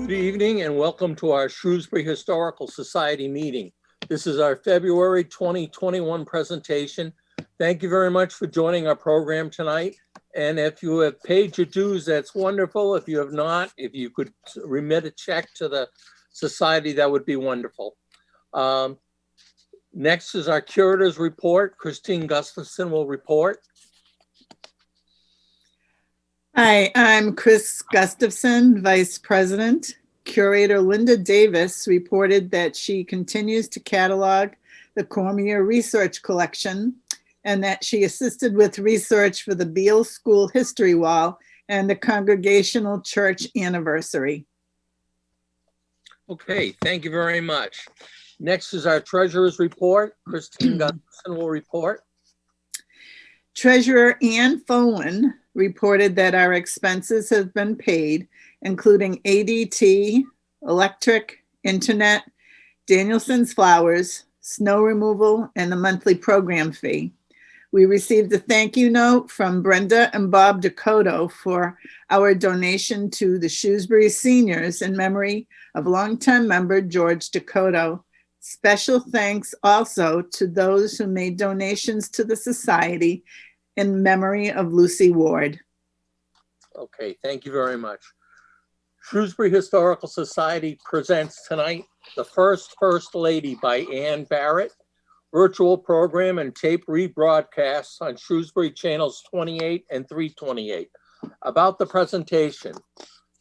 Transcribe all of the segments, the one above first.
Good evening and welcome to our Shrewsbury Historical Society meeting. This is our February 2021 presentation. Thank you very much for joining our program tonight. And if you have paid your dues, that's wonderful. If you have not, if you could remit a check to the society, that would be wonderful. Next is our curator's report. Christine Gustafson will report. Hi, I'm Chris Gustafson, Vice President. Curator Linda Davis reported that she continues to catalog the Cormier Research Collection and that she assisted with research for the Beale School History Wall and the Congregational Church Anniversary. Okay, thank you very much. Next is our treasurer's report. Christine Gustafson will report. Treasurer Ann Folan reported that our expenses have been paid, including ADT, electric, internet, Danielson's Flowers, snow removal, and the monthly program fee. We received a thank you note from Brenda and Bob Dakota for our donation to the Shrewsbury seniors in memory of longtime member George Dakota. Special thanks also to those who made donations to the society in memory of Lucy Ward. Okay, thank you very much. Shrewsbury Historical Society presents tonight The First Lady by Ann Barrett, virtual program and tape rebroadcasts on Shrewsbury channels 28 and 328. About the presentation,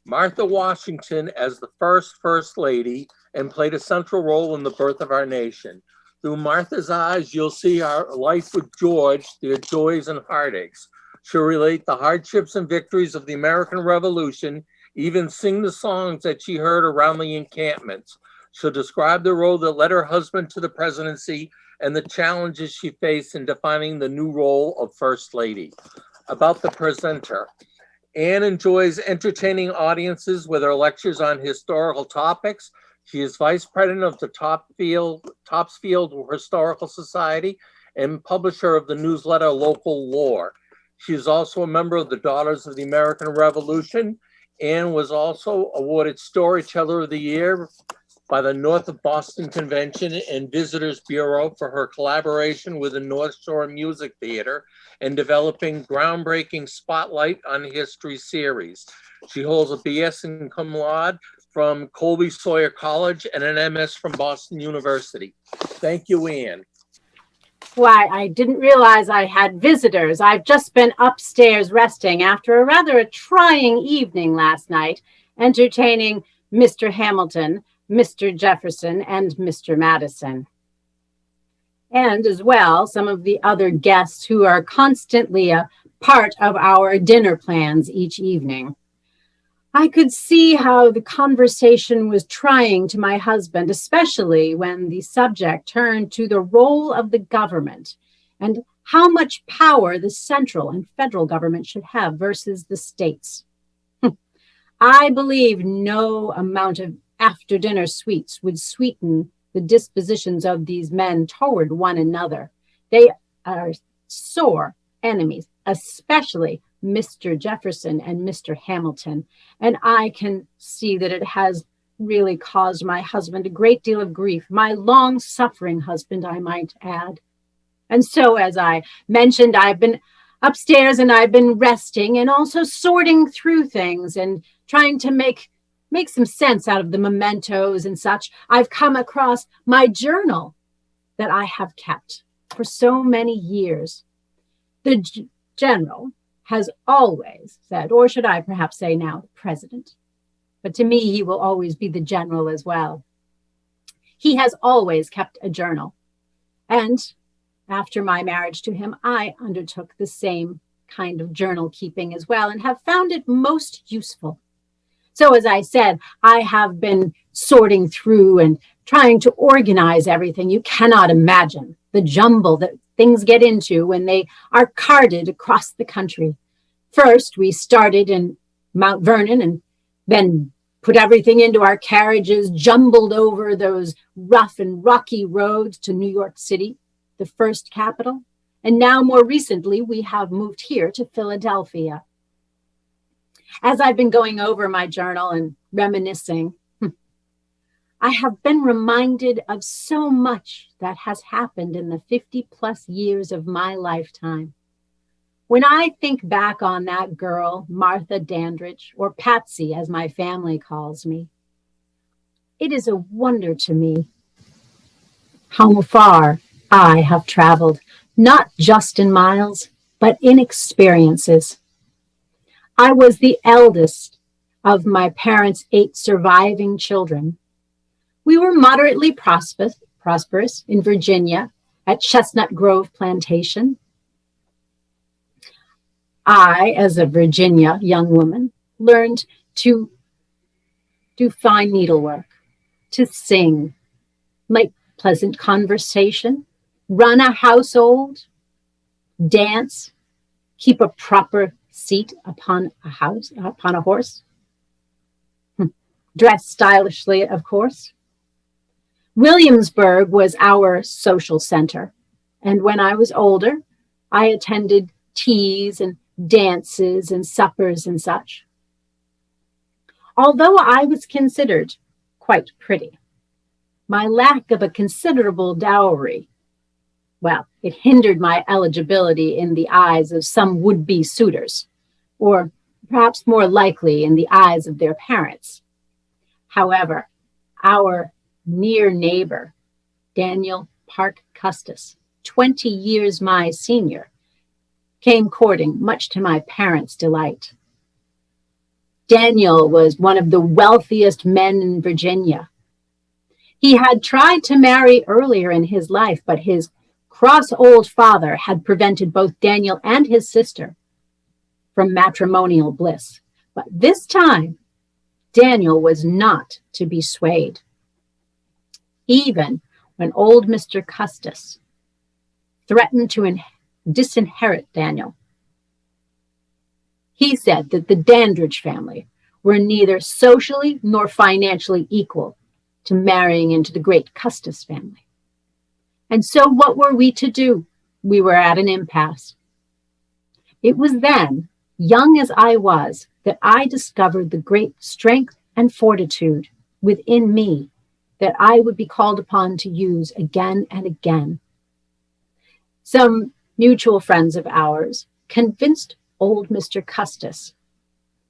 Martha Washington as the first lady and played a central role in the birth of our nation. Through Martha's eyes, you'll see our life with George, their joys and heartaches. She'll relate the hardships and victories of the American Revolution, even sing the songs that she heard around the encampments. She'll describe the road that led her husband to the presidency and the challenges she faced in defining the new role of First Lady. About the presenter, Ann enjoys entertaining audiences with her lectures on historical topics. She is vice president of the Topsfield Historical Society and publisher of the newsletter Local Lore. She is also a member of the Daughters of the American Revolution and was also awarded Storyteller of the Year by the North of Boston Convention and Visitors Bureau for her collaboration with the North Shore Music Theater and developing groundbreaking Spotlight on History series. She holds a BS in Cum Laude from Colby Sawyer College and an MS from Boston University. Thank you, Ann. Why, I didn't realize I had visitors. I've just been upstairs resting after a rather trying evening last night, entertaining Mr. Hamilton, Mr. Jefferson, and Mr. Madison. And as well, some of the other guests who are constantly a part of our dinner plans each evening. I could see how the conversation was trying to my husband, especially when the subject turned to the role of the government and how much power the central and federal government should have versus the states. I believe no amount of after-dinner sweets would sweeten the dispositions of these men toward one another. They are sore enemies, especially Mr. Jefferson and Mr. Hamilton, and I can see that it has really caused my husband a great deal of grief, my long-suffering husband, I might add. And so, as I mentioned, I've been upstairs and I've been resting and also sorting through things and trying to make some sense out of the mementos and such. I've come across my journal that I have kept for so many years. The general has always said, or should I perhaps say now, the president, but to me, he will always be the general as well. He has always kept a journal. And after my marriage to him, I undertook the same kind of journal keeping as well and have found it most useful. So as I said, I have been sorting through and trying to organize everything. You cannot imagine the jumble that things get into when they are carted across the country. First, we started in Mount Vernon and then put everything into our carriages, jumbled over those rough and rocky roads to New York City, the first capital. And now more recently, we have moved here to Philadelphia. As I've been going over my journal and reminiscing, I have been reminded of so much that has happened in the 50+ years of my lifetime. When I think back on that girl, Martha Dandridge, or Patsy as my family calls me, it is a wonder to me how far I have traveled, not just in miles, but in experiences. I was the eldest of my parents' 8 surviving children. We were moderately prosperous in Virginia at Chestnut Grove Plantation. I, as a Virginia young woman, learned to do fine needlework, to sing, make pleasant conversation, run a household, dance, keep a proper seat upon a horse, dress stylishly, of course. Williamsburg was our social center, and when I was older, I attended teas and dances and suppers and such. Although I was considered quite pretty, my lack of a considerable dowry, well, it hindered my eligibility in the eyes of some would-be suitors, or perhaps more likely in the eyes of their parents. However, our near neighbor, Daniel Park Custis, 20 years my senior, came courting, much to my parents' delight. Daniel was one of the wealthiest men in Virginia. He had tried to marry earlier in his life, but his cross old father had prevented both Daniel and his sister from matrimonial bliss. But this time, Daniel was not to be swayed. Even when old Mr. Custis threatened to disinherit Daniel, he said that the Dandridge family were neither socially nor financially equal to marrying into the great Custis family. And so what were we to do? We were at an impasse. It was then, young as I was, that I discovered the great strength and fortitude within me that I would be called upon to use again and again. Some mutual friends of ours convinced old Mr. Custis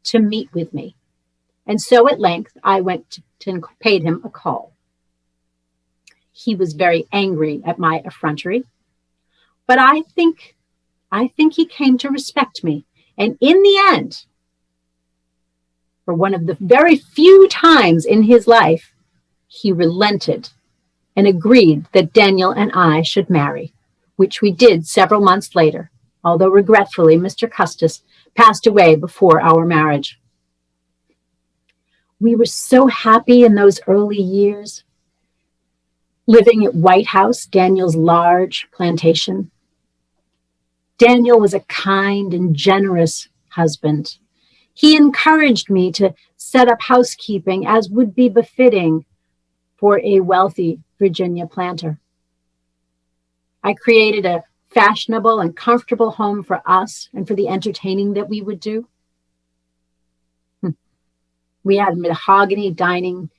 to meet with me. And so at length I went and paid him a call. He was very angry at my effrontery, but I think he came to respect me. And in the end, for one of the very few times in his life, he relented and agreed that Daniel and I should marry, which we did several months later, although regretfully Mr. Custis passed away before our marriage. We were so happy in those early years, living at White House, Daniel's large plantation. Daniel was a kind and generous husband. He encouraged me to set up housekeeping as would be befitting for a wealthy Virginia planter. I created a fashionable and comfortable home for us and for the entertaining that we would do. We had mahogany dining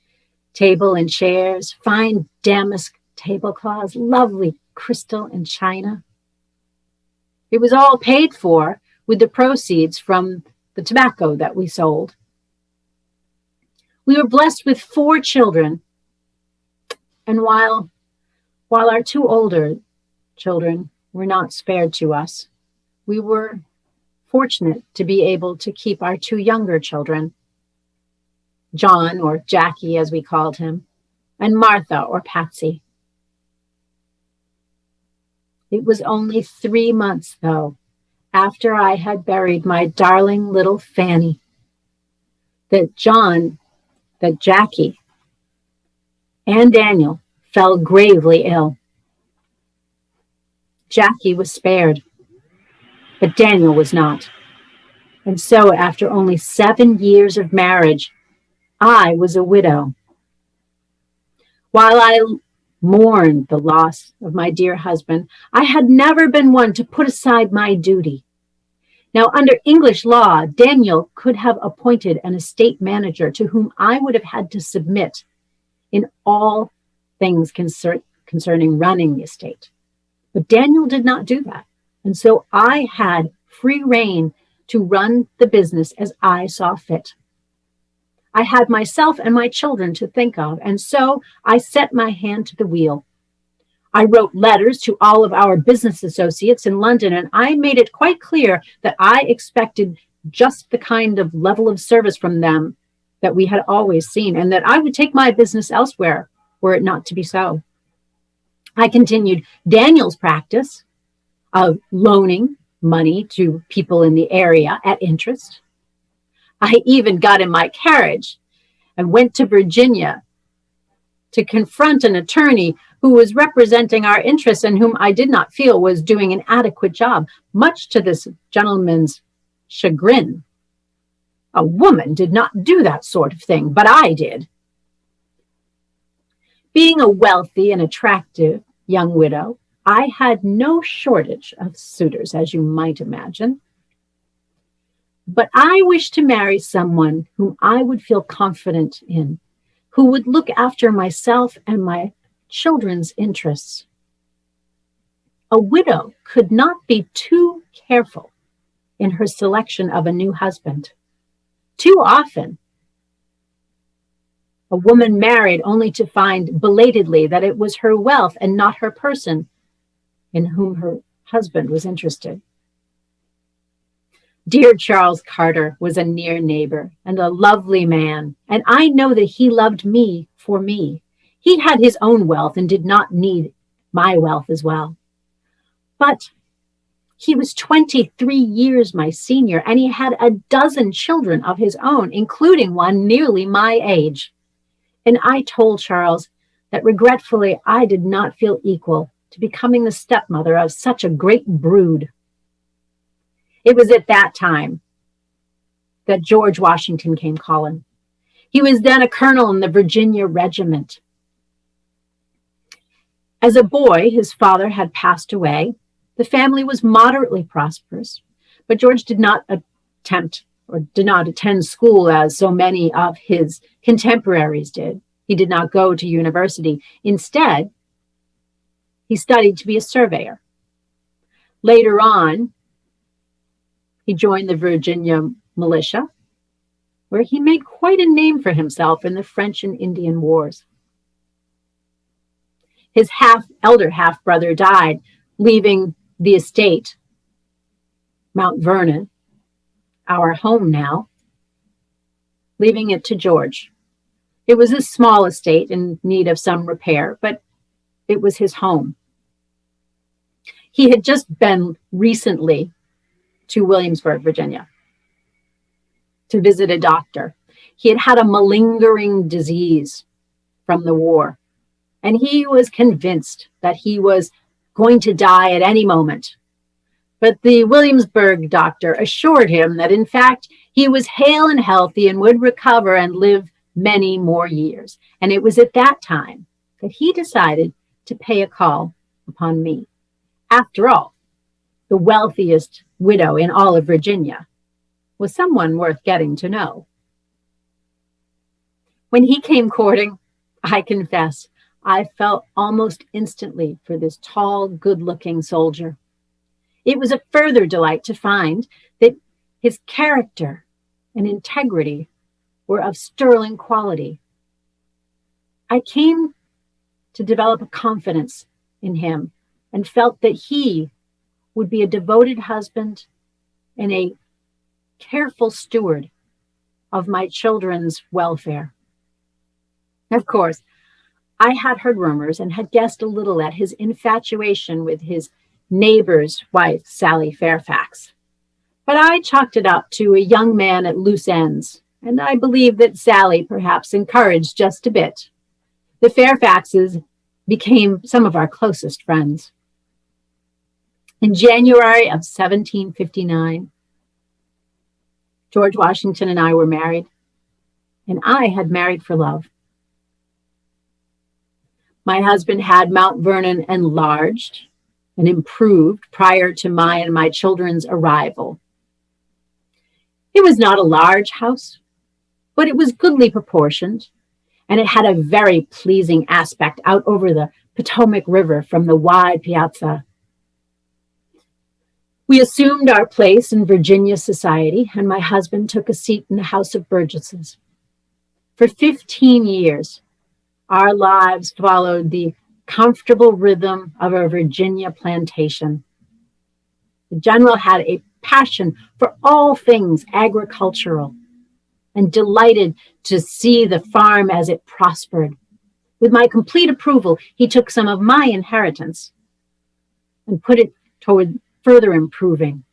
table and chairs, fine damask tablecloths, lovely crystal and china. It was all paid for with the proceeds from the tobacco that we sold. We were blessed with 4 children, and while our 2 older children were not spared to us, we were fortunate to be able to keep our 2 younger children, John, or Jackie as we called him, and Martha, or Patsy. It was only 3 months, though, after I had buried my darling little Fanny, that Jackie and Daniel fell gravely ill. Jackie was spared, but Daniel was not. And so after only 7 years of marriage, I was a widow. While I mourned the loss of my dear husband, I had never been one to put aside my duty. Now, under English law, Daniel could have appointed an estate manager to whom I would have had to submit in all things concerning running the estate. But Daniel did not do that. And so I had free rein to run the business as I saw fit. I had myself and my children to think of, and so I set my hand to the wheel. I wrote letters to all of our business associates in London, and I made it quite clear that I expected just the kind of level of service from them that we had always seen, and that I would take my business elsewhere were it not to be so. I continued Daniel's practice of loaning money to people in the area at interest. I even got in my carriage and went to Virginia to confront an attorney who was representing our interests and whom I did not feel was doing an adequate job, much to this gentleman's chagrin. A woman did not do that sort of thing, but I did. Being a wealthy and attractive young widow, I had no shortage of suitors, as you might imagine. But I wished to marry someone whom I would feel confident in, who would look after myself and my children's interests. A widow could not be too careful in her selection of a new husband. Too often, a woman married only to find belatedly that it was her wealth and not her person in whom her husband was interested. Dear Charles Carter was a near neighbor and a lovely man, and I know that he loved me for me. He had his own wealth and did not need my wealth as well. But he was 23 years my senior, and he had a dozen children of his own, including one nearly my age. And I told Charles that regretfully I did not feel equal to becoming the stepmother of such a great brood. It was at that time that George Washington came calling. He was then a colonel in the Virginia Regiment. As a boy, his father had passed away. The family was moderately prosperous, but George did not attend school as so many of his contemporaries did. He did not go to university. Instead, he studied to be a surveyor. Later on, he joined the Virginia militia, where he made quite a name for himself in the French and Indian Wars. His elder half-brother died, leaving the estate, Mount Vernon, our home now, leaving it to George. It was a small estate in need of some repair, but it was his home. He had just been recently to Williamsburg, Virginia, to visit a doctor. He had had a malingering disease from the war, and he was convinced that he was going to die at any moment. But the Williamsburg doctor assured him that, in fact, he was hale and healthy and would recover and live many more years. And it was at that time that he decided to pay a call upon me. After all, the wealthiest widow in all of Virginia was someone worth getting to know. When he came courting, I confess, I felt almost instantly for this tall, good-looking soldier. It was a further delight to find that his character and integrity were of sterling quality. I came to develop a confidence in him and felt that he would be a devoted husband and a careful steward of my children's welfare. Of course, I had heard rumors and had guessed a little at his infatuation with his neighbor's wife, Sally Fairfax. But I chalked it up to a young man at loose ends, and I believe that Sally perhaps encouraged just a bit. The Fairfaxes became some of our closest friends. In January of 1759, George Washington and I were married, and I had married for love. My husband had Mount Vernon enlarged and improved prior to my and my children's arrival. It was not a large house, but it was goodly proportioned, and it had a very pleasing aspect out over the Potomac River from the wide piazza. We assumed our place in Virginia society, and my husband took a seat in the House of Burgesses. For 15 years, our lives followed the comfortable rhythm of a Virginia plantation. The general had a passion for all things agricultural and delighted to see the farm as it prospered. With my complete approval, he took some of my inheritance and put it toward further improving.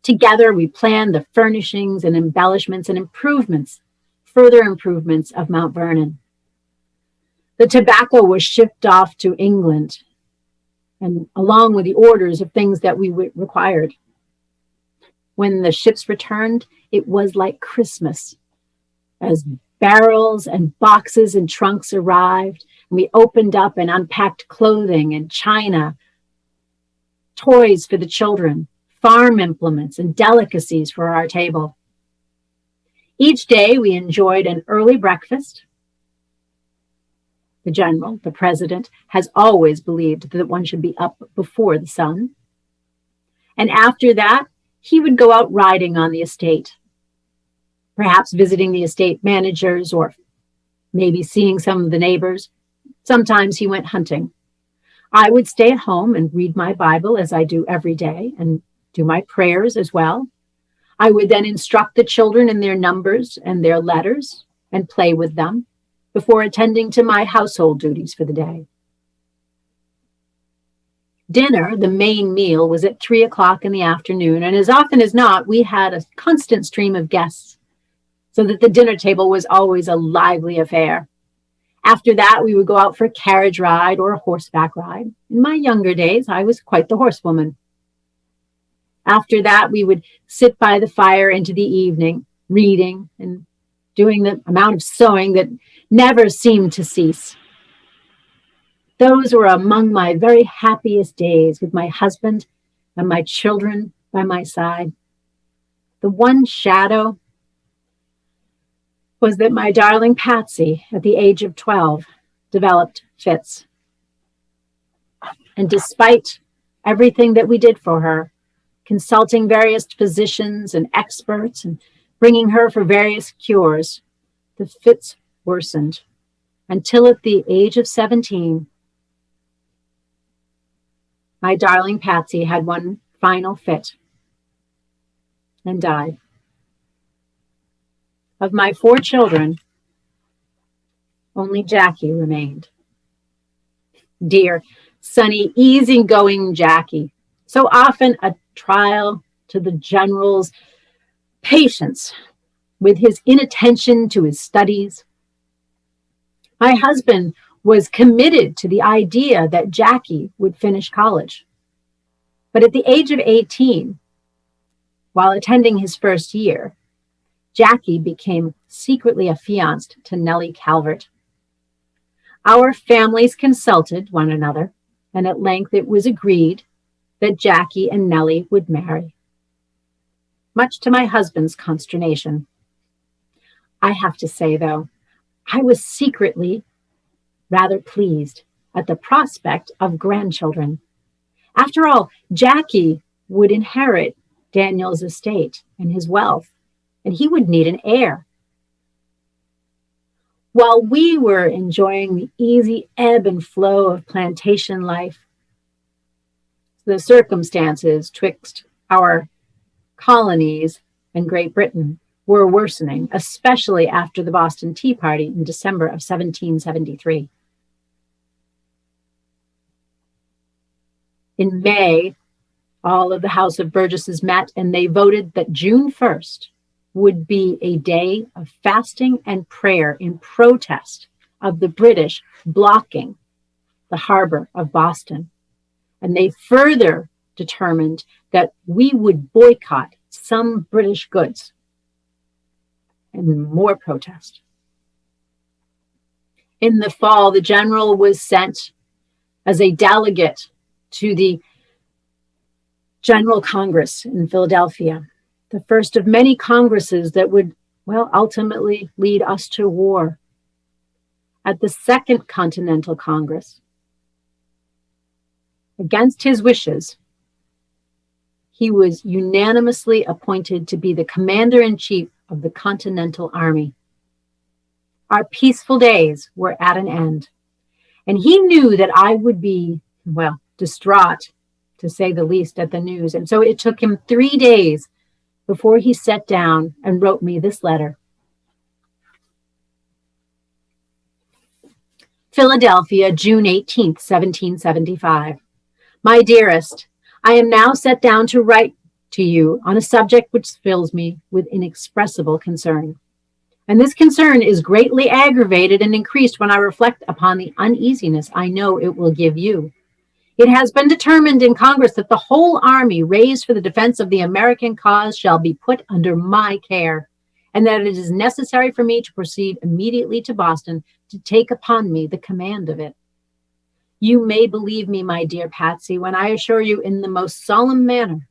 Together, we planned the furnishings and embellishments and further improvements of Mount Vernon. The tobacco was shipped off to England, and along with the orders of things that we required. When the ships returned, it was like Christmas. As barrels and boxes and trunks arrived, and we opened up and unpacked clothing and china, toys for the children, farm implements, and delicacies for our table. Each day we enjoyed an early breakfast. The general, the president, has always believed that one should be up before the sun. And after that, he would go out riding on the estate, perhaps visiting the estate managers or maybe seeing some of the neighbors. Sometimes he went hunting. I would stay at home and read my Bible as I do every day and do my prayers as well. I would then instruct the children in their numbers and their letters and play with them before attending to my household duties for the day. Dinner, the main meal, was at 3 o'clock in the afternoon, and as often as not, we had a constant stream of guests, so that the dinner table was always a lively affair. After that, we would go out for a carriage ride or a horseback ride. In my younger days, I was quite the horsewoman. After that, we would sit by the fire into the evening, reading and doing the amount of sewing that never seemed to cease. Those were among my very happiest days with my husband and my children by my side. The one shadow was that my darling Patsy, at the age of 12, developed fits. And despite everything that we did for her, consulting various physicians and experts and bringing her for various cures, the fits worsened until at the age of 17, my darling Patsy had one final fit and died. Of my 4 children, only Jackie remained. Dear, sunny, easygoing Jackie, so often a trial to the general's patience with his inattention to his studies. My husband was committed to the idea that Jackie would finish college. But at the age of 18, while attending his first year, Jackie became secretly affianced to Nellie Calvert. Our families consulted one another, and at length it was agreed that Jackie and Nellie would marry. Much to my husband's consternation. I have to say, though, I was secretly rather pleased at the prospect of grandchildren. After all, Jackie would inherit Daniel's estate and his wealth, and he would need an heir. While we were enjoying the easy ebb and flow of plantation life, the circumstances twixt our colonies and Great Britain were worsening, especially after the Boston Tea Party in December of 1773. In May, all of the House of Burgesses met, and they voted that June 1st would be a day of fasting and prayer in protest of the British blocking the harbor of Boston. And they further determined that we would boycott some British goods. And more protest. In the fall, the general was sent as a delegate to the General Congress in Philadelphia. the first of many Congresses that would, well, ultimately lead us to war. At the Second Continental Congress, against his wishes, he was unanimously appointed to be the commander-in-chief of the Continental Army. Our peaceful days were at an end, and he knew that I would be, well, distraught, to say the least, at the news. And so it took him 3 days before he sat down and wrote me this letter. Philadelphia, June 18th, 1775. My dearest, I am now set down to write to you on a subject which fills me with inexpressible concern. And this concern is greatly aggravated and increased when I reflect upon the uneasiness I know it will give you. It has been determined in Congress that the whole army raised for the defense of the American cause shall be put under my care, and that it is necessary for me to proceed immediately to Boston to take upon me the command of it. You may believe me, my dear Patsy, when I assure you in the most solemn manner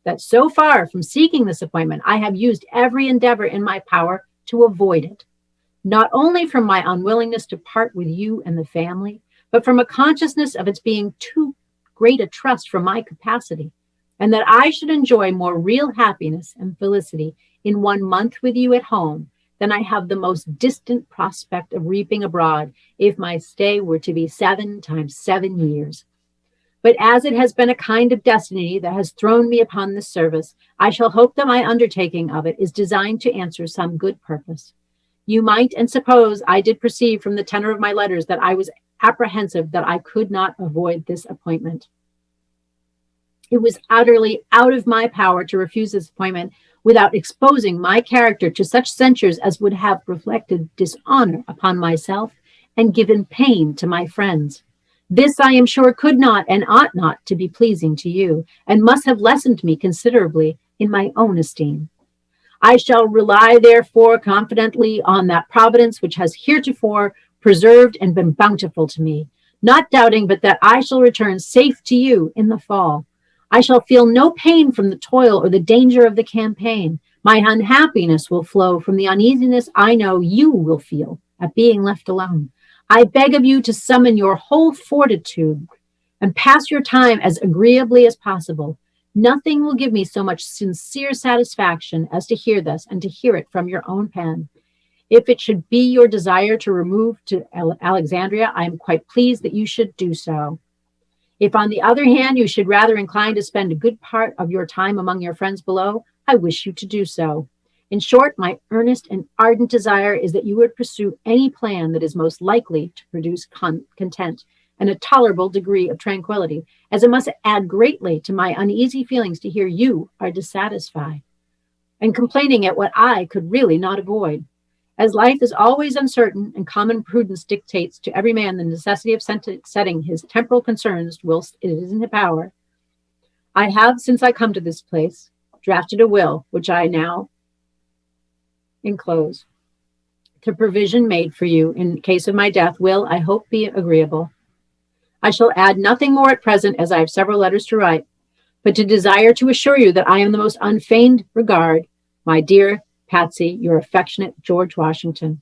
that so far from seeking this appointment, I have used every endeavor in my power to avoid it, not only from my unwillingness to part with you and the family, but from a consciousness of its being too great a trust for my capacity, and that I should enjoy more real happiness and felicity in 1 month with you at home than I have the most distant prospect of reaping abroad if my stay were to be 7 times 7 years. But as it has been a kind of destiny that has thrown me upon this service, I shall hope that my undertaking of it is designed to answer some good purpose. You might and suppose I did perceive from the tenor of my letters that I was apprehensive that I could not avoid this appointment. It was utterly out of my power to refuse this appointment without exposing my character to such censures as would have reflected dishonor upon myself and given pain to my friends. This, I am sure, could not and ought not to be pleasing to you, and must have lessened me considerably in my own esteem. I shall rely, therefore, confidently on that providence which has heretofore preserved and been bountiful to me, not doubting but that I shall return safe to you in the fall. I shall feel no pain from the toil or the danger of the campaign. My unhappiness will flow from the uneasiness I know you will feel at being left alone. I beg of you to summon your whole fortitude and pass your time as agreeably as possible. Nothing will give me so much sincere satisfaction as to hear this and to hear it from your own pen. If it should be your desire to remove to Alexandria, I am quite pleased that you should do so. If, on the other hand, you should rather incline to spend a good part of your time among your friends below, I wish you to do so. In short, my earnest and ardent desire is that you would pursue any plan that is most likely to produce content and a tolerable degree of tranquility, as it must add greatly to my uneasy feelings to hear you are dissatisfied and complaining at what I could really not avoid. As life is always uncertain and common prudence dictates to every man the necessity of setting his temporal concerns whilst it is in his power, I have, since I come to this place, drafted a will, which I now enclose. The provision made for you in case of my death will, I hope, be agreeable. I shall add nothing more at present, as I have several letters to write, but to desire to assure you that I am the most unfeigned regard, my dear Patsy, your affectionate George Washington.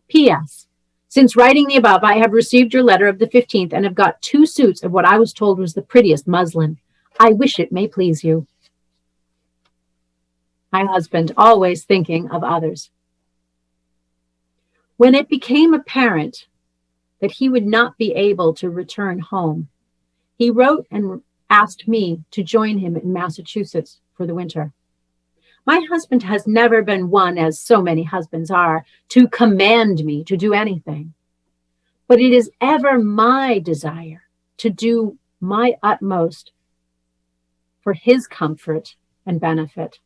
P.S. Since writing the above, I have received your letter of the 15th and have got 2 suits of what I was told was the prettiest muslin. I wish it may please you. My husband, always thinking of others. When it became apparent that he would not be able to return home, he wrote and asked me to join him in Massachusetts for the winter. My husband has never been one, as so many husbands are, to command me to do anything. But it is ever my desire to do my utmost for his comfort and benefit.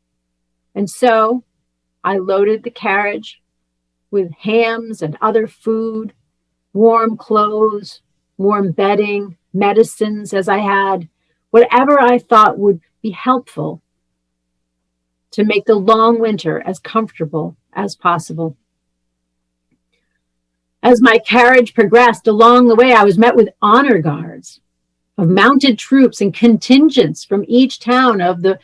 And so I loaded the carriage with hams and other food, warm clothes, warm bedding, medicines as I had, whatever I thought would be helpful to make the long winter as comfortable as possible. As my carriage progressed along the way, I was met with honor guards of mounted troops and contingents from each town of the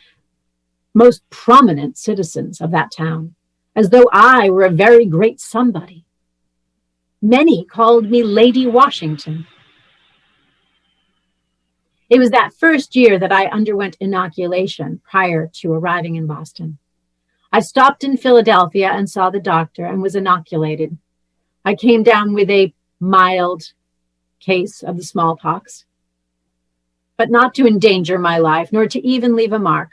most prominent citizens of that town, as though I were a very great somebody. Many called me Lady Washington. It was that first year that I underwent inoculation prior to arriving in Boston. I stopped in Philadelphia and saw the doctor and was inoculated. I came down with a mild case of the smallpox, but not to endanger my life, nor to even leave a mark.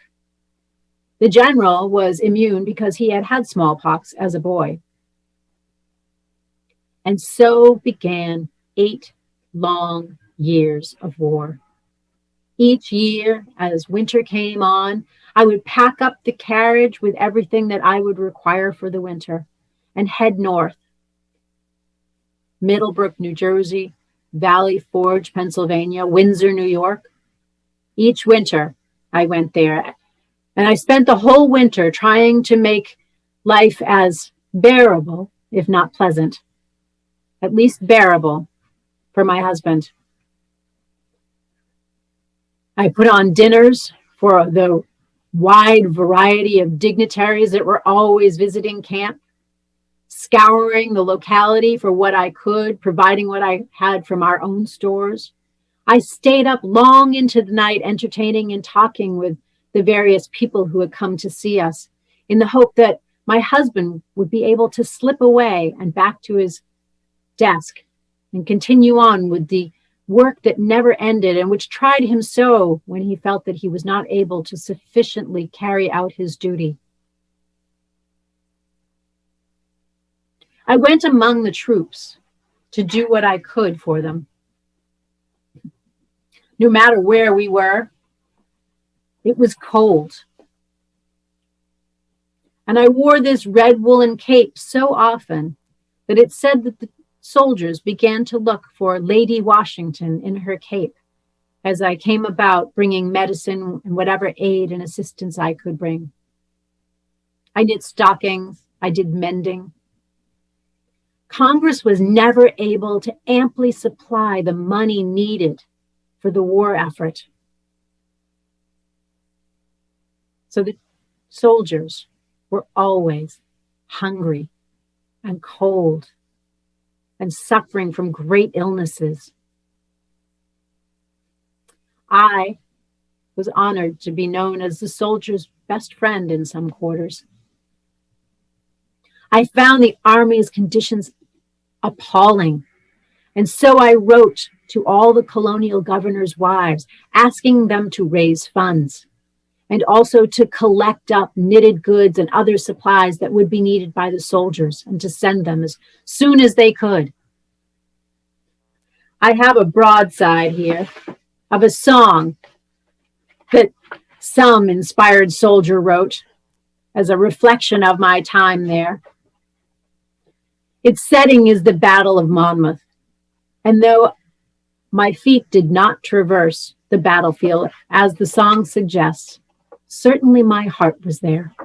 The general was immune because he had had smallpox as a boy. And so began 8 long years of war. Each year, as winter came on, I would pack up the carriage with everything that I would require for the winter and head north. Middlebrook, New Jersey, Valley Forge, Pennsylvania, Windsor, New York. Each winter, I went there, and I spent the whole winter trying to make life as bearable, if not pleasant, at least bearable, for my husband. I put on dinners for the wide variety of dignitaries that were always visiting camp, scouring the locality for what I could, providing what I had from our own stores. I stayed up long into the night entertaining and talking with the various people who had come to see us, in the hope that my husband would be able to slip away and back to his desk and continue on with the work that never ended and which tried him so when he felt that he was not able to sufficiently carry out his duty. I went among the troops to do what I could for them. No matter where we were, it was cold. And I wore this red woolen cape so often that it said that the soldiers began to look for Lady Washington in her cape as I came about bringing medicine and whatever aid and assistance I could bring. I knit stockings. I did mending. Congress was never able to amply supply the money needed for the war effort. So the soldiers were always hungry and cold and suffering from great illnesses. I was honored to be known as the soldier's best friend in some quarters. I found the Army's conditions appalling, and so I wrote to all the colonial governors' wives, asking them to raise funds and also to collect up knitted goods and other supplies that would be needed by the soldiers and to send them as soon as they could. I have a broadside here of a song that some inspired soldier wrote as a reflection of my time there. Its setting is the Battle of Monmouth, and though my feet did not traverse the battlefield as the song suggests, certainly my heart was there.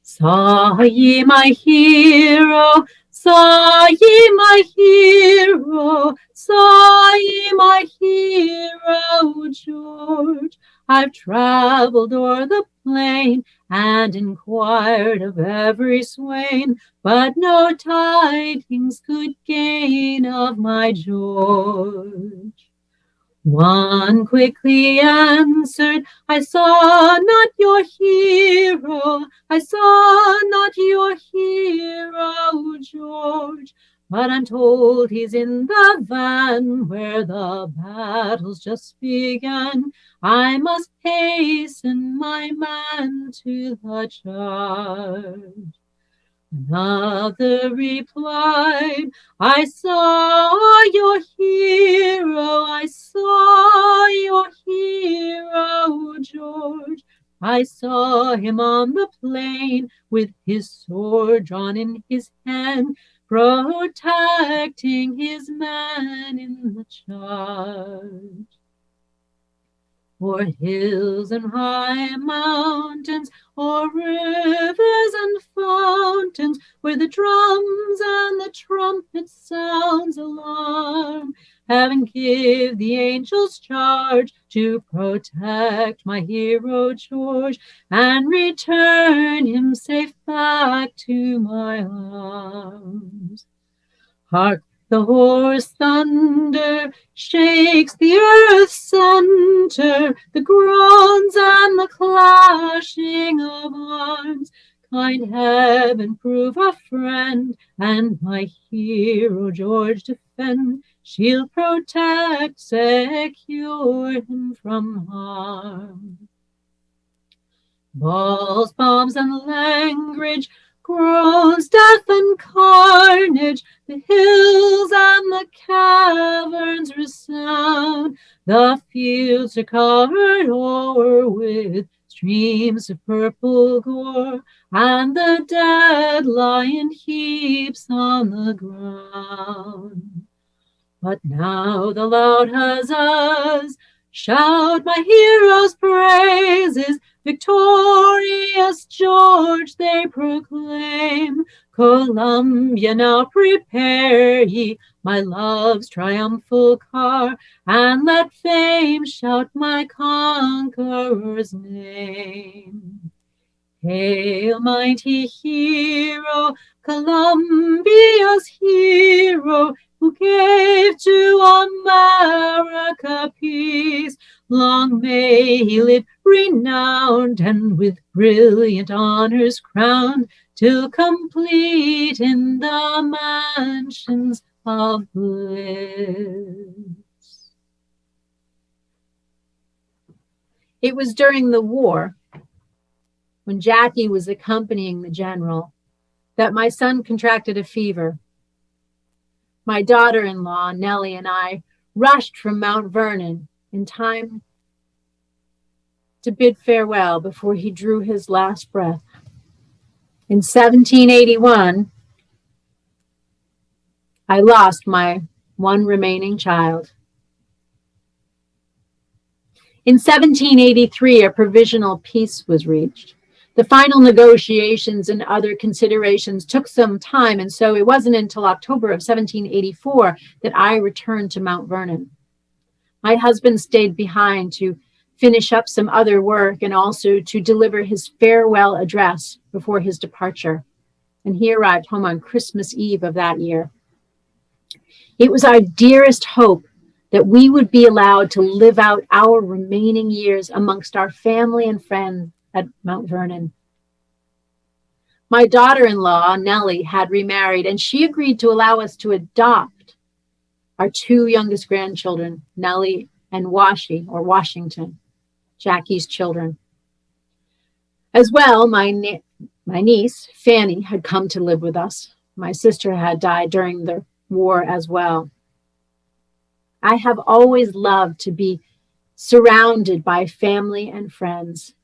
Saw ye my hero, saw ye my hero, saw ye my hero, George. I've traveled o'er the plain and inquired of every swain, but no tidings could gain of my George. One quickly answered, I saw not your hero, I saw not your hero, George, but I'm told he's in the van where the battle's just begun. I must hasten my man to the charge. Another replied, I saw your hero, I saw your hero, George. I saw him on the plain with his sword drawn in his hand, protecting his man in the charge. o'er hills and high mountains, o'er rivers and fountains, where the drums and the trumpet sounds alarm, having give the angels charge to protect my hero George and return him safe back to my arms. Hark! The hoarse thunder shakes the earth's center, the groans and the clashing of arms. Kind heaven, prove a friend, and my hero George defend. Shield, protect, secure him from harm. Balls, bombs, and langrage, groans, death, and carnage, the hills and the caverns resound. The fields are covered o'er with streams of purple gore, and the dead lie in heaps on the ground. But now the loud huzzas shout my hero's praises. Victorious George they proclaim. Columbia, now prepare ye, my love's triumphal car, and let fame shout my conqueror's name. Hail, mighty hero, Columbia's hero, who gave to America peace. Long may he live renowned and with brilliant honors crowned, till complete in the mansions of bliss. It was during the war, when Jackie was accompanying the general, that my son contracted a fever. My daughter-in-law, Nellie, and I rushed from Mount Vernon in time to bid farewell before he drew his last breath. In 1781, I lost my one remaining child. In 1783, a provisional peace was reached. The final negotiations and other considerations took some time, and so it wasn't until October of 1784 that I returned to Mount Vernon. My husband stayed behind to finish up some other work and also to deliver his farewell address before his departure, and he arrived home on Christmas Eve of that year. It was our dearest hope that we would be allowed to live out our remaining years amongst our family and friends at Mount Vernon. My daughter-in-law, Nellie, had remarried, and she agreed to allow us to adopt our two youngest grandchildren, Nellie and Washington, Jackie's children. As well, my niece, Fanny, had come to live with us. My sister had died during the war as well. I have always loved to be surrounded by family and friends.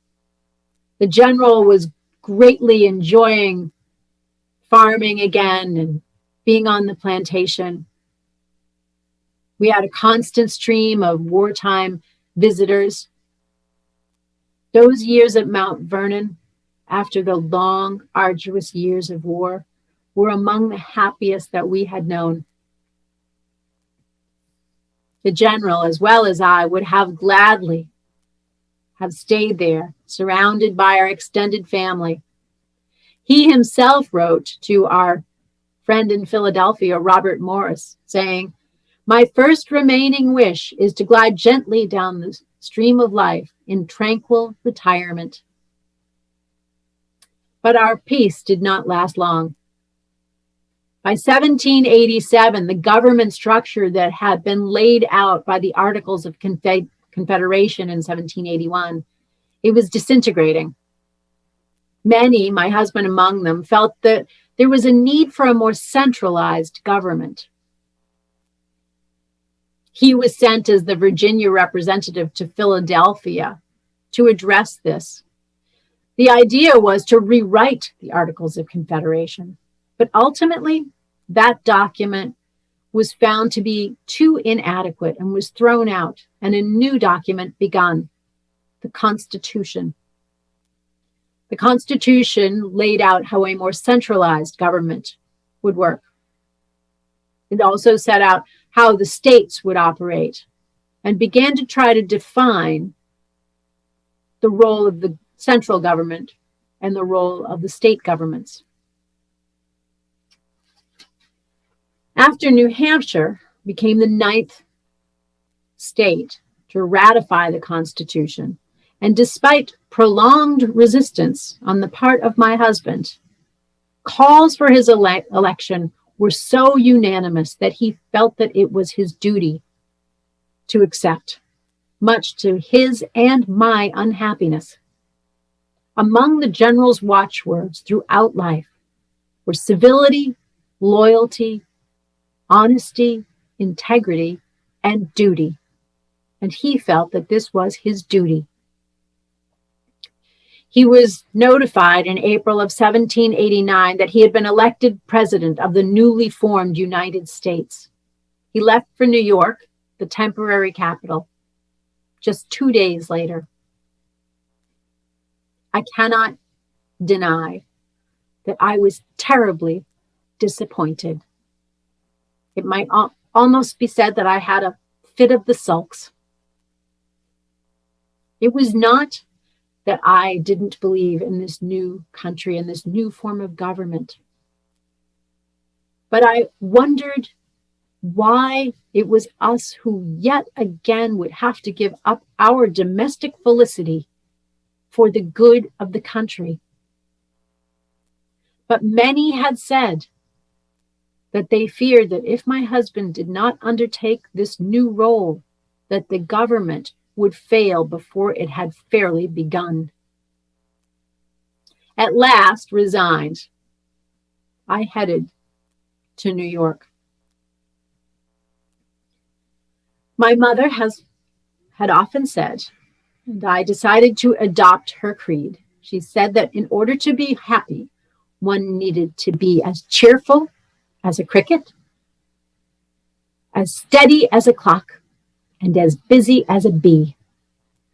The general was greatly enjoying farming again and being on the plantation. We had a constant stream of wartime visitors. Those years at Mount Vernon, after the long, arduous years of war, were among the happiest that we had known. The general, as well as I, would have gladly have stayed there, surrounded by our extended family. He himself wrote to our friend in Philadelphia, Robert Morris, saying, "My first remaining wish is to glide gently down the stream of life in tranquil retirement." But our peace did not last long. By 1787, the government structure that had been laid out by the Articles of Confederation in 1781, it was disintegrating. Many, my husband among them, felt that there was a need for a more centralized government. He was sent as the Virginia representative to Philadelphia to address this. The idea was to rewrite the Articles of Confederation, but ultimately that document was found to be too inadequate and was thrown out, and a new document begun the Constitution. The Constitution laid out how a more centralized government would work. It also set out how the states would operate and began to try to define the role of the central government and the role of the state governments. After New Hampshire became the 9th state to ratify the Constitution, and despite prolonged resistance on the part of my husband, calls for his election were so unanimous that he felt that it was his duty to accept, much to his and my unhappiness. Among the general's watchwords throughout life were civility, loyalty, honesty, integrity, and duty. And he felt that this was his duty. He was notified in April of 1789 that he had been elected president of the newly formed United States. He left for New York, the temporary capital, just 2 days later. I cannot deny that I was terribly disappointed. It might almost be said that I had a fit of the sulks. It was not that I didn't believe in this new country and this new form of government, but I wondered why it was us who yet again would have to give up our domestic felicity for the good of the country. But many had said that they feared that if my husband did not undertake this new role, that the government would fail before it had fairly begun. At last, resigned, I headed to New York. My mother had often said, and I decided to adopt her creed. She said that in order to be happy, one needed to be as cheerful as a cricket, as steady as a clock, and as busy as a bee.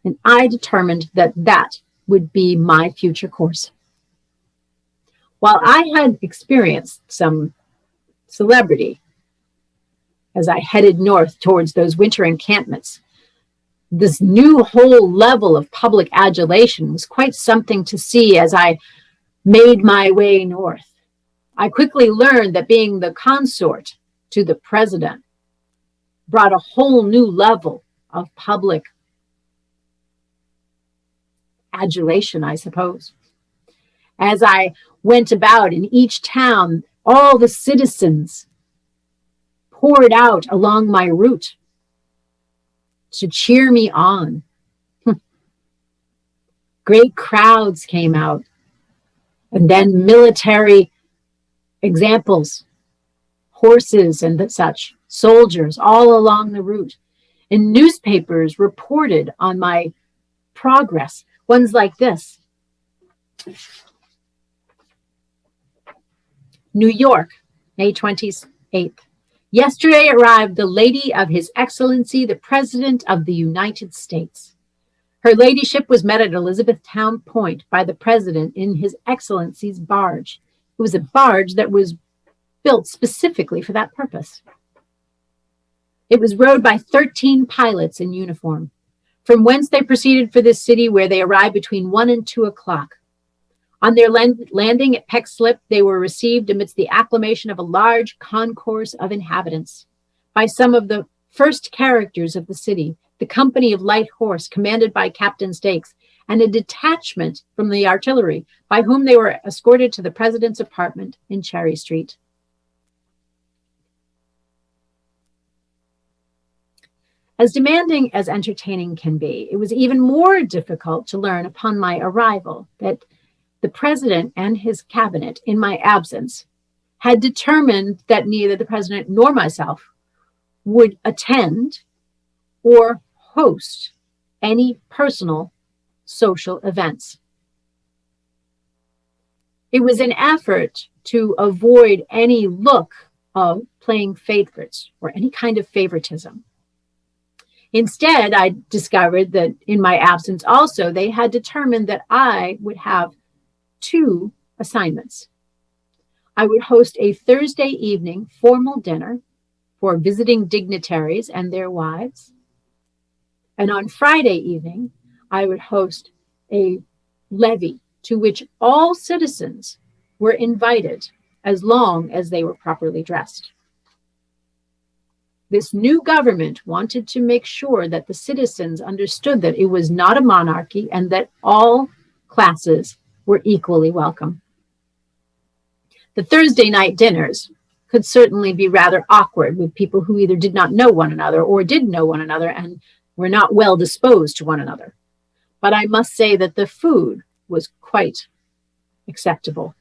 And I determined that that would be my future course. While I had experienced some celebrity as I headed north towards those winter encampments, this new whole level of public adulation was quite something to see as I made my way north. I quickly learned that being the consort to the president brought a whole new level of public adulation, I suppose. As I went about in each town, all the citizens poured out along my route to cheer me on. Great crowds came out, and then military examples, horses and such, soldiers all along the route. And newspapers reported on my progress, ones like this. New York, May 28th. Yesterday arrived the Lady of His Excellency, the President of the United States. Her ladyship was met at Elizabethtown Point by the President in His Excellency's barge. It was a barge that was built specifically for that purpose. It was rowed by 13 pilots in uniform, from whence they proceeded for this city, where they arrived between 1 and 2 o'clock. On their landing at Peckslip, they were received amidst the acclamation of a large concourse of inhabitants by some of the first characters of the city, the company of light horse commanded by Captain Stakes, and a detachment from the artillery, by whom they were escorted to the president's apartment in Cherry Street. As demanding as entertaining can be, it was even more difficult to learn upon my arrival that the president and his cabinet, in my absence, had determined that neither the president nor myself would attend or host any personal social events. It was an effort to avoid any look of playing favorites or any kind of favoritism. Instead, I discovered that in my absence also, they had determined that I would have two assignments. I would host a Thursday evening formal dinner for visiting dignitaries and their wives. And on Friday evening, I would host a levee to which all citizens were invited as long as they were properly dressed. This new government wanted to make sure that the citizens understood that it was not a monarchy and that all classes were equally welcome. The Thursday night dinners could certainly be rather awkward with people who either did not know one another or did know one another and were not well disposed to one another. But I must say that the food was quite acceptable.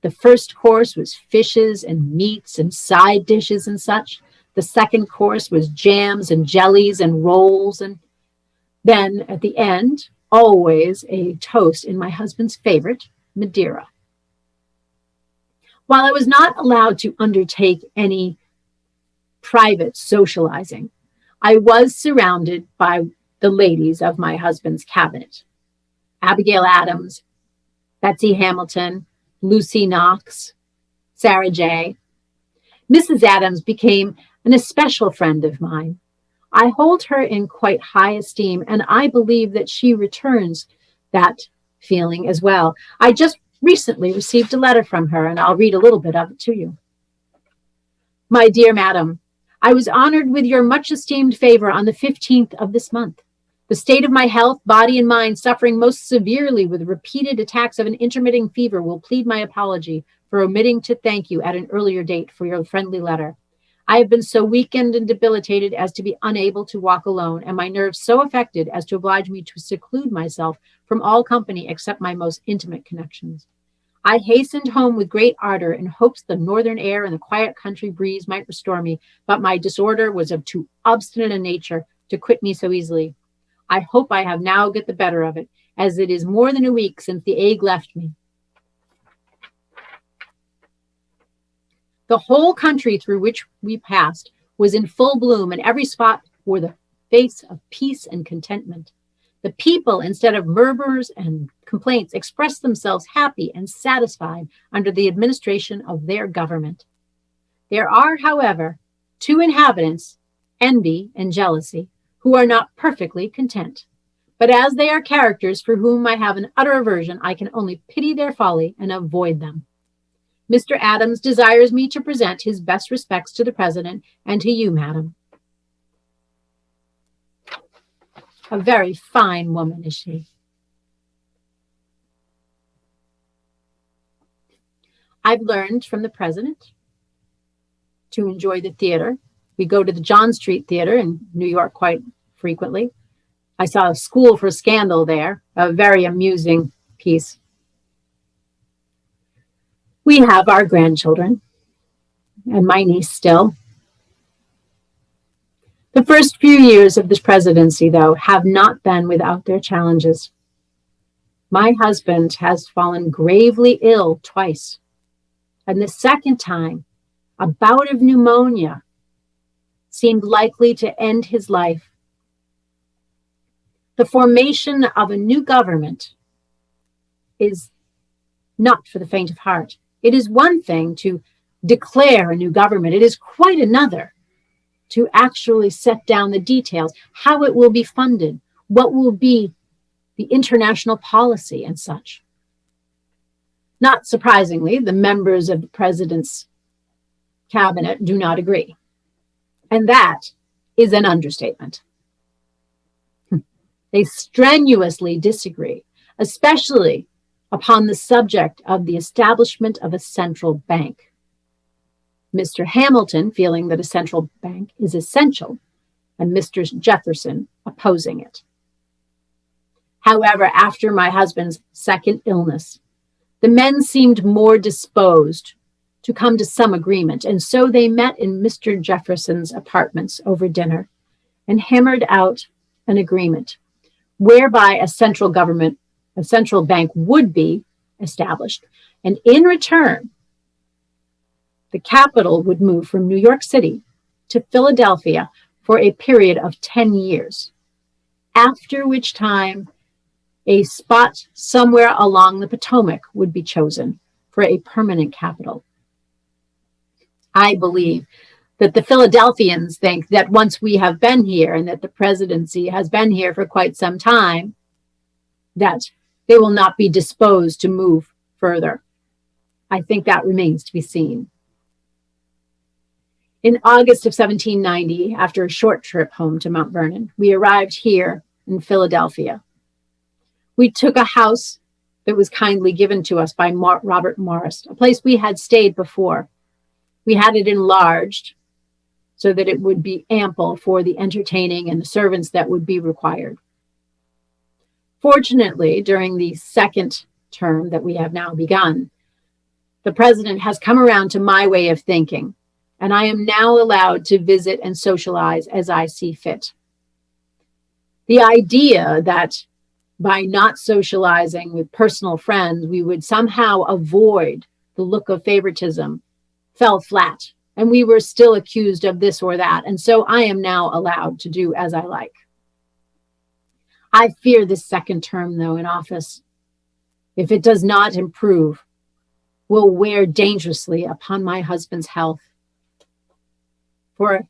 The first course was fishes and meats and side dishes and such. The second course was jams and jellies and rolls. And then at the end, always a toast in my husband's favorite, Madeira. While I was not allowed to undertake any private socializing, I was surrounded by the ladies of my husband's cabinet. Abigail Adams, Betsy Hamilton, Lucy Knox, Sarah Jay. Mrs. Adams became an especial friend of mine. I hold her in quite high esteem, and I believe that she returns that feeling as well. I just recently received a letter from her, and I'll read a little bit of it to you. My dear madam, I was honored with your much esteemed favor on the 15th of this month. The state of my health, body and mind, suffering most severely with repeated attacks of an intermitting fever, will plead my apology for omitting to thank you at an earlier date for your friendly letter. I have been so weakened and debilitated as to be unable to walk alone, and my nerves so affected as to oblige me to seclude myself from all company except my most intimate connections. I hastened home with great ardor in hopes the northern air and the quiet country breeze might restore me, but my disorder was of too obstinate a nature to quit me so easily. I hope I have now got the better of it, as it is more than a week since the ague left me. The whole country through which we passed was in full bloom, and every spot wore the face of peace and contentment. The people, instead of murmurs and complaints, expressed themselves happy and satisfied under the administration of their government. There are, however, two inhabitants, envy and jealousy, who are not perfectly content. But as they are characters for whom I have an utter aversion, I can only pity their folly and avoid them. Mr. Adams desires me to present his best respects to the President and to you, madam. A very fine woman is she. I've learned from the President to enjoy the theater. We go to the John Street Theater in New York quite frequently. I saw a School for Scandal there, a very amusing piece. We have our grandchildren, and my niece still. The first few years of this presidency, though, have not been without their challenges. My husband has fallen gravely ill twice, and the second time, a bout of pneumonia seemed likely to end his life. The formation of a new government is not for the faint of heart. It is one thing to declare a new government. It is quite another to actually set down the details, how it will be funded, what will be the international policy and such. Not surprisingly, the members of the president's cabinet do not agree. And that is an understatement. They strenuously disagree, especially upon the subject of the establishment of a central bank. Mr. Hamilton feeling that a central bank is essential, and Mr. Jefferson opposing it. However, after my husband's second illness, the men seemed more disposed to come to some agreement, and so they met in Mr. Jefferson's apartments over dinner and hammered out an agreement whereby a central bank would be established, and in return, the capital would move from New York City to Philadelphia for a period of 10 years, after which time a spot somewhere along the Potomac would be chosen for a permanent capital. I believe that the Philadelphians think that once we have been here and that the presidency has been here for quite some time, that they will not be disposed to move further. I think that remains to be seen. In August of 1790, after a short trip home to Mount Vernon, we arrived here in Philadelphia. We took a house that was kindly given to us by Robert Morris, a place we had stayed before. We had it enlarged so that it would be ample for the entertaining and the servants that would be required. Fortunately, during the second term that we have now begun, the president has come around to my way of thinking, and I am now allowed to visit and socialize as I see fit. The idea that by not socializing with personal friends, we would somehow avoid the look of favoritism fell flat, and we were still accused of this or that, and so I am now allowed to do as I like. I fear this second term, though, in office, if it does not improve, will wear dangerously upon my husband's health. For,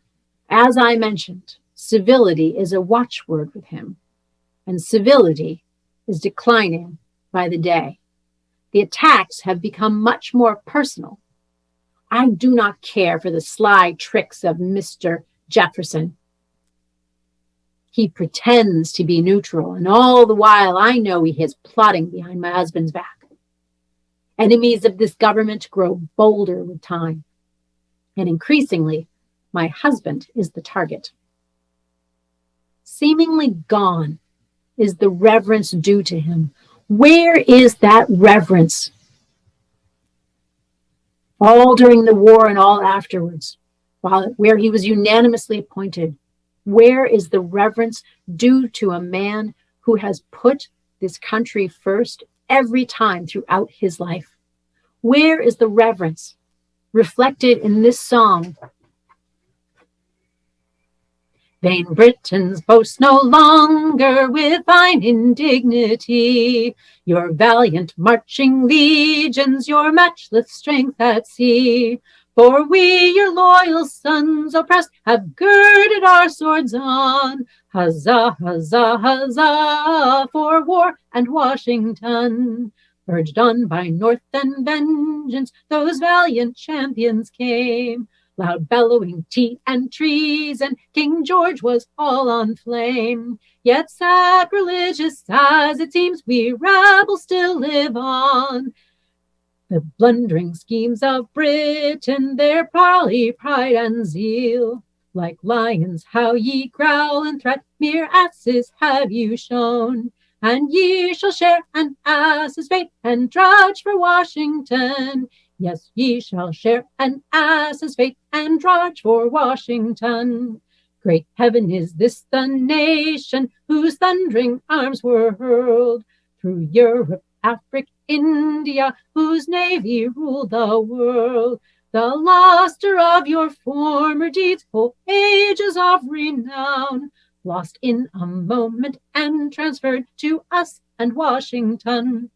as I mentioned, civility is a watchword with him, and civility is declining by the day. The attacks have become much more personal. I do not care for the sly tricks of Mr. Jefferson. He pretends to be neutral, and all the while I know he is plotting behind my husband's back. Enemies of this government grow bolder with time, and increasingly, my husband is the target. Seemingly gone is the reverence due to him. Where is that reverence? All during the war and all afterwards, where he was unanimously appointed, where is the reverence due to a man who has put this country first every time throughout his life? Where is the reverence reflected in this song? Vain Britons boast no longer with thine indignity, your valiant marching legions, your matchless strength at sea. For we, your loyal sons oppressed, have girded our swords on. Huzzah, huzzah, huzzah, for war and Washington. Urged on by North and vengeance, those valiant champions came. Loud bellowing tea and treason, King George was all on flame. Yet sacrilegious as it seems, we rebels still live on. The blundering schemes of Britain, their parley, pride, and zeal. Like lions, how ye growl and threat, mere asses have you shown. And ye shall share an ass's fate, and drudge for Washington. Yes, ye shall share an ass's fate, and drudge for Washington. Great heaven, is this the nation whose thundering arms were hurled through Europe, Africa, India, whose navy ruled the world? The luster of your former deeds, whole ages of renown, lost in a moment and transferred to us and Washington.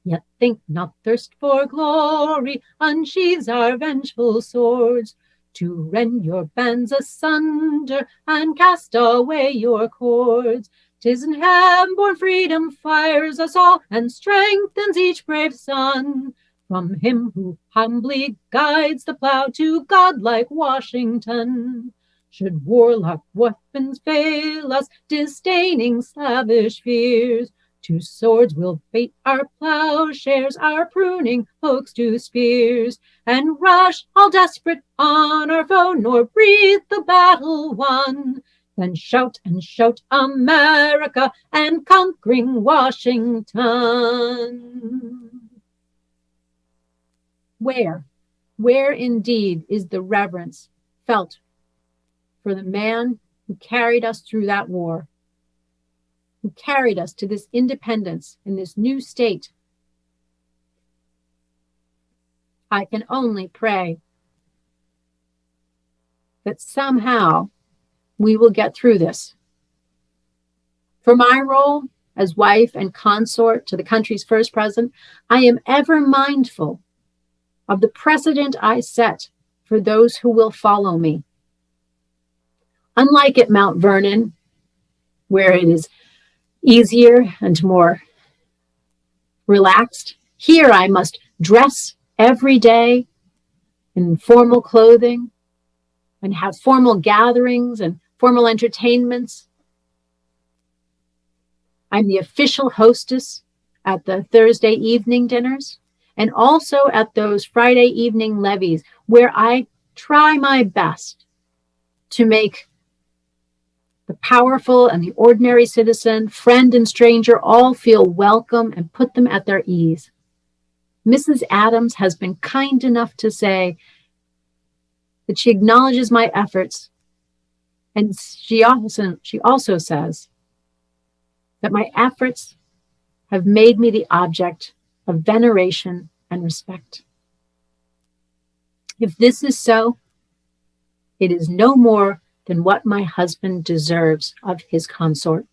Yet think not thirst for glory unsheathes our vengeful swords, to rend your bands asunder and cast away your cords. 'Tis in heaven-born freedom fires us all and strengthens each brave son. From him who humbly guides the plow to godlike Washington. Should warlock weapons fail us, disdaining slavish fears, to swords we'll bait our plowshares, our pruning hooks to spears, and rush all desperate on our foe, nor breathe the battle won. Then shout and shout America and conquering Washington. Where indeed is the reverence felt for the man who carried us through that war, who carried us to this independence in this new state? I can only pray that somehow We will get through this. For my role as wife and consort to the country's first president, I am ever mindful of the precedent I set for those who will follow me. Unlike at Mount Vernon, where it is easier and more relaxed, here I must dress every day in formal clothing and have formal gatherings and formal entertainments. I'm the official hostess at the Thursday evening dinners and also at those Friday evening levees where I try my best to make the powerful and the ordinary citizen, friend and stranger, all feel welcome and put them at their ease. Mrs. Adams has been kind enough to say that she acknowledges my efforts, and she also says that my efforts have made me the object of veneration and respect. If this is so, it is no more than what my husband deserves of his consort.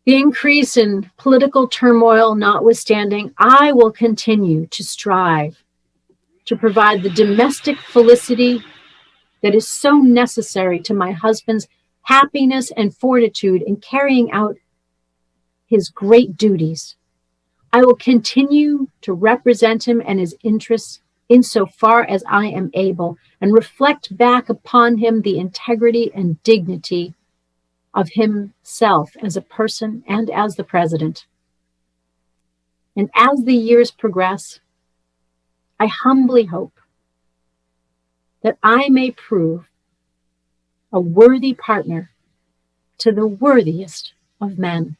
The increase in political turmoil notwithstanding, I will continue to strive to provide the domestic felicity that is so necessary to my husband's happiness and fortitude in carrying out his great duties. I will continue to represent him and his interests insofar as I am able and reflect back upon him the integrity and dignity of himself as a person and as the president. And as the years progress, I humbly hope that I may prove a worthy partner to the worthiest of men.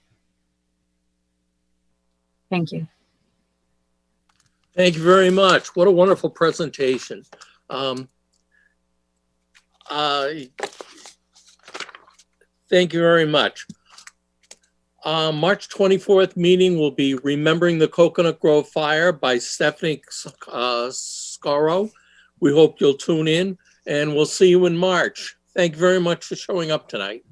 Thank you. Thank you very much. What a wonderful presentation. Thank you very much. March 24th meeting will be Remembering the Coconut Grove Fire by Stephanie Scaro. We hope you'll tune in, and we'll see you in March. Thank you very much for showing up tonight.